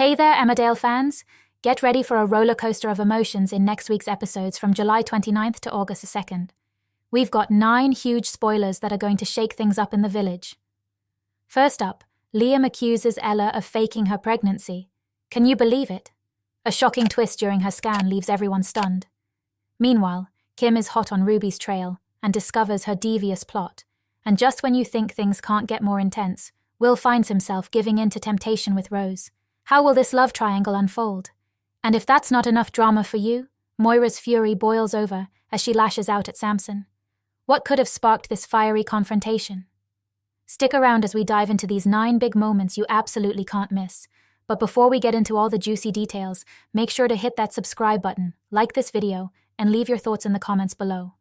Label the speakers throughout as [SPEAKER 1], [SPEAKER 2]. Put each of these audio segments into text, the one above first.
[SPEAKER 1] Hey there, Emmerdale fans! Get ready for a roller coaster of emotions in next week's episodes from July 29th to August 2nd. We've got 9 huge spoilers that are going to shake things up in the village. First up, Liam accuses Ella of faking her pregnancy. Can you believe it? A shocking twist during her scan leaves everyone stunned. Meanwhile, Kim is hot on Ruby's trail and discovers her devious plot. And just when you think things can't get more intense, Will finds himself giving in to temptation with Rose. How will this love triangle unfold? And if that's not enough drama for you, Moira's fury boils over as she lashes out at Samson. What could have sparked this fiery confrontation? Stick around as we dive into these 9 big moments you absolutely can't miss. But before we get into all the juicy details, make sure to hit that subscribe button, like this video, and leave your thoughts in the comments below.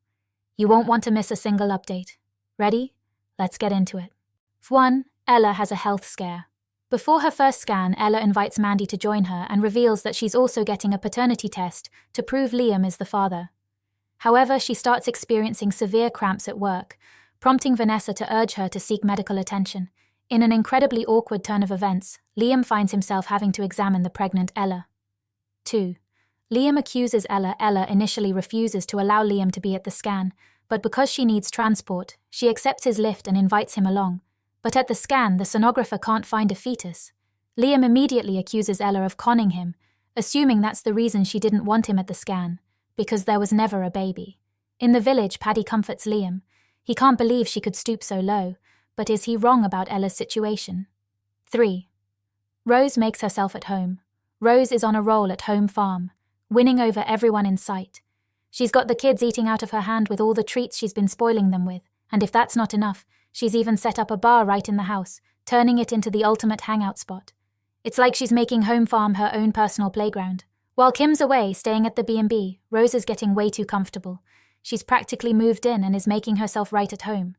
[SPEAKER 1] You won't want to miss a single update. Ready? Let's get into it. 1. Ella has a health scare. Before her first scan, Ella invites Mandy to join her and reveals that she's also getting a paternity test to prove Liam is the father. However, she starts experiencing severe cramps at work, prompting Vanessa to urge her to seek medical attention. In an incredibly awkward turn of events, Liam finds himself having to examine the pregnant Ella. 2. Liam accuses Ella. Ella initially refuses to allow Liam to be at the scan, but because she needs transport, she accepts his lift and invites him along. But at the scan, the sonographer can't find a fetus. Liam immediately accuses Ella of conning him, assuming that's the reason she didn't want him at the scan, because there was never a baby. In the village, Paddy comforts Liam. He can't believe she could stoop so low, but is he wrong about Ella's situation? 3. Rose makes herself at home. Rose is on a roll at home farm, winning over everyone in sight. She's got the kids eating out of her hand with all the treats she's been spoiling them with, and if that's not enough, she's even set up a bar right in the house, turning it into the ultimate hangout spot. It's like she's making home farm her own personal playground. While Kim's away, staying at the B&B, Rose is getting way too comfortable. She's practically moved in and is making herself right at home.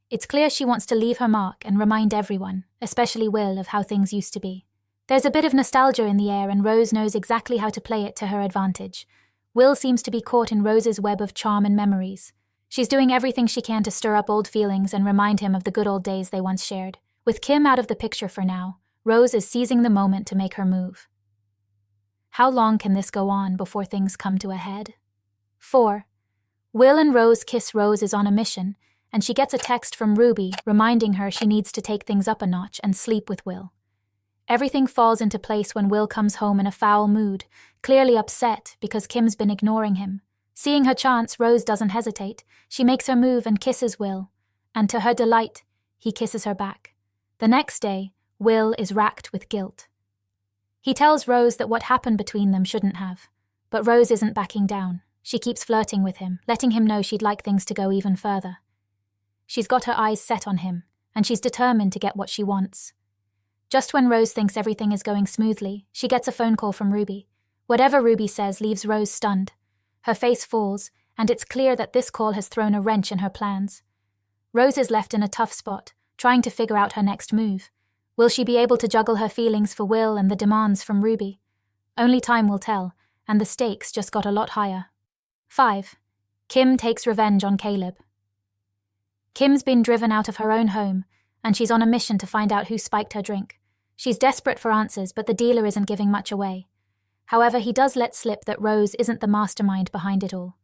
[SPEAKER 1] It's clear she wants to leave her mark and remind everyone, especially Will, of how things used to be. There's a bit of nostalgia in the air and Rose knows exactly how to play it to her advantage. Will seems to be caught in Rose's web of charm and memories. She's doing everything she can to stir up old feelings and remind him of the good old days they once shared. With Kim out of the picture for now, Rose is seizing the moment to make her move. How long can this go on before things come to a head? 4. Will and Rose kiss. Rose is on a mission, and she gets a text from Ruby reminding her she needs to take things up a notch and sleep with Will. Everything falls into place when Will comes home in a foul mood, clearly upset because Kim's been ignoring him. Seeing her chance, Rose doesn't hesitate. She makes her move and kisses Will, and to her delight, he kisses her back. The next day, Will is racked with guilt. He tells Rose that what happened between them shouldn't have, but Rose isn't backing down. She keeps flirting with him, letting him know she'd like things to go even further. She's got her eyes set on him, and she's determined to get what she wants. Just when Rose thinks everything is going smoothly, she gets a phone call from Ruby. Whatever Ruby says leaves Rose stunned. Her face falls, and it's clear that this call has thrown a wrench in her plans. Rose is left in a tough spot, trying to figure out her next move. Will she be able to juggle her feelings for Will and the demands from Ruby? Only time will tell, and the stakes just got a lot higher. 5. Kim takes revenge on Caleb. Kim's been driven out of her own home, and she's on a mission to find out who spiked her drink. She's desperate for answers, but the dealer isn't giving much away. However, he does let slip that Rose isn't the mastermind behind it all.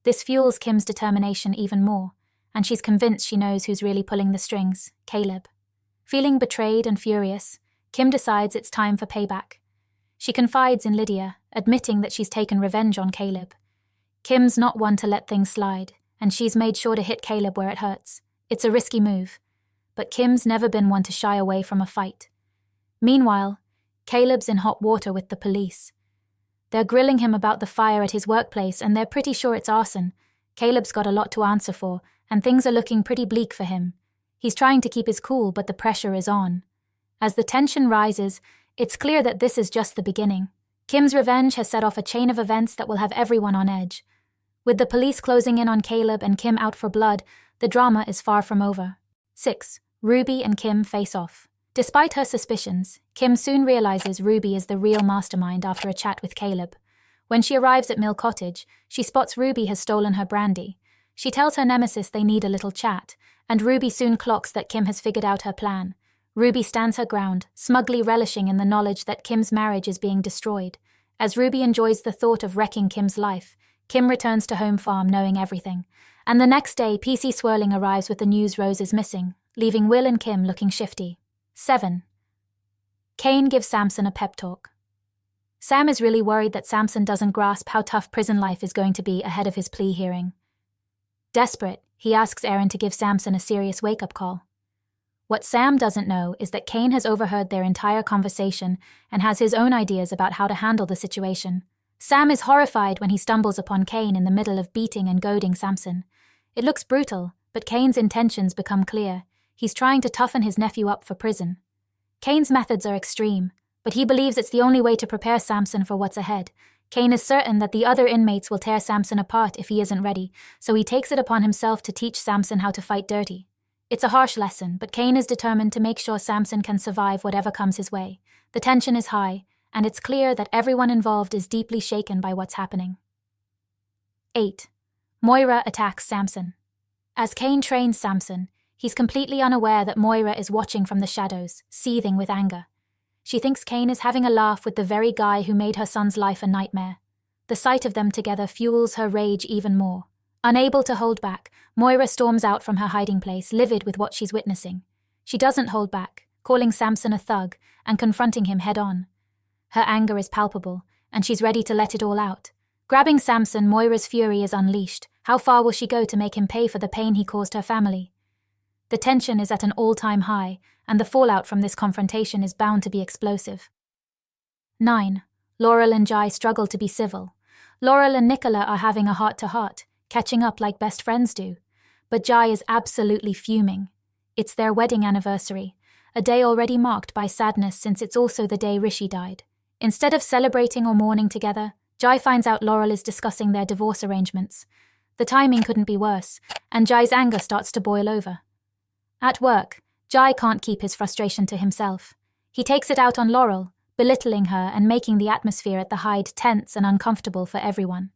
[SPEAKER 1] This fuels Kim's determination even more, and she's convinced she knows who's really pulling the strings, Caleb. Feeling betrayed and furious, Kim decides it's time for payback. She confides in Lydia, admitting that she's taken revenge on Caleb. Kim's not one to let things slide, and she's made sure to hit Caleb where it hurts. It's a risky move, but Kim's never been one to shy away from a fight. Meanwhile, Caleb's in hot water with the police. They're grilling him about the fire at his workplace and they're pretty sure it's arson. Caleb's got a lot to answer for, and things are looking pretty bleak for him. He's trying to keep his cool, but the pressure is on. As the tension rises, it's clear that this is just the beginning. Kim's revenge has set off a chain of events that will have everyone on edge. With the police closing in on Caleb and Kim out for blood, the drama is far from over. 6. Ruby and Kim face off. Despite her suspicions, Kim soon realizes Ruby is the real mastermind after a chat with Caleb. When she arrives at Mill Cottage, she spots Ruby has stolen her brandy. She tells her nemesis they need a little chat, and Ruby soon clocks that Kim has figured out her plan. Ruby stands her ground, smugly relishing in the knowledge that Kim's marriage is being destroyed. As Ruby enjoys the thought of wrecking Kim's life, Kim returns to home farm knowing everything. And the next day, PC Swirling arrives with the news Rose is missing, leaving Will and Kim looking shifty. 7. Cain gives Samson a pep talk. Sam is really worried that Samson doesn't grasp how tough prison life is going to be ahead of his plea hearing. Desperate, he asks Aaron to give Samson a serious wake-up call. What Sam doesn't know is that Cain has overheard their entire conversation and has his own ideas about how to handle the situation. Sam is horrified when he stumbles upon Cain in the middle of beating and goading Samson. It looks brutal, but Cain's intentions become clear. He's trying to toughen his nephew up for prison. Cain's methods are extreme, but he believes it's the only way to prepare Samson for what's ahead. Cain is certain that the other inmates will tear Samson apart if he isn't ready, so he takes it upon himself to teach Samson how to fight dirty. It's a harsh lesson, but Cain is determined to make sure Samson can survive whatever comes his way. The tension is high, and it's clear that everyone involved is deeply shaken by what's happening. 8. Moira attacks Samson. As Cain trains Samson, he's completely unaware that Moira is watching from the shadows, seething with anger. She thinks Cain is having a laugh with the very guy who made her son's life a nightmare. The sight of them together fuels her rage even more. Unable to hold back, Moira storms out from her hiding place, livid with what she's witnessing. She doesn't hold back, calling Samson a thug and confronting him head-on. Her anger is palpable, and she's ready to let it all out. Grabbing Samson, Moira's fury is unleashed. How far will she go to make him pay for the pain he caused her family? The tension is at an all-time high, and the fallout from this confrontation is bound to be explosive. 9. Laurel and Jai struggle to be civil. Laurel and Nicola are having a heart-to-heart, catching up like best friends do. But Jai is absolutely fuming. It's their wedding anniversary, a day already marked by sadness since it's also the day Rishi died. Instead of celebrating or mourning together, Jai finds out Laurel is discussing their divorce arrangements. The timing couldn't be worse, and Jai's anger starts to boil over. At work, Jai can't keep his frustration to himself. He takes it out on Laurel, belittling her and making the atmosphere at the Hyde tense and uncomfortable for everyone.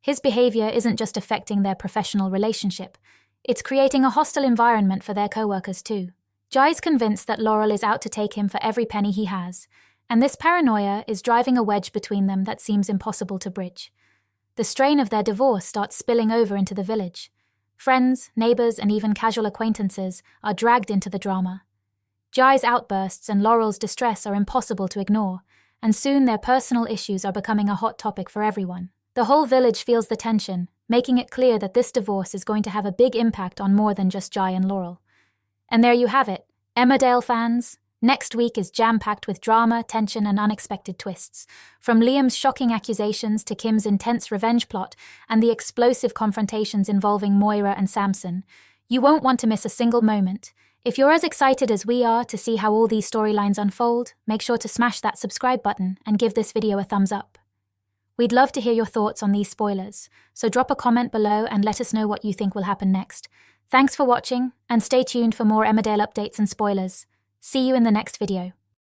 [SPEAKER 1] His behavior isn't just affecting their professional relationship, it's creating a hostile environment for their co-workers too. Jai's convinced that Laurel is out to take him for every penny he has, and this paranoia is driving a wedge between them that seems impossible to bridge. The strain of their divorce starts spilling over into the village. Friends, neighbors, and even casual acquaintances are dragged into the drama. Jai's outbursts and Laurel's distress are impossible to ignore, and soon their personal issues are becoming a hot topic for everyone. The whole village feels the tension, making it clear that this divorce is going to have a big impact on more than just Jai and Laurel. And there you have it, Emmerdale fans. Next week is jam-packed with drama, tension, and unexpected twists. From Liam's shocking accusations to Kim's intense revenge plot and the explosive confrontations involving Moira and Samson, you won't want to miss a single moment. If you're as excited as we are to see how all these storylines unfold, make sure to smash that subscribe button and give this video a thumbs up. We'd love to hear your thoughts on these spoilers, so drop a comment below and let us know what you think will happen next. Thanks for watching, and stay tuned for more Emmerdale updates and spoilers. See you in the next video.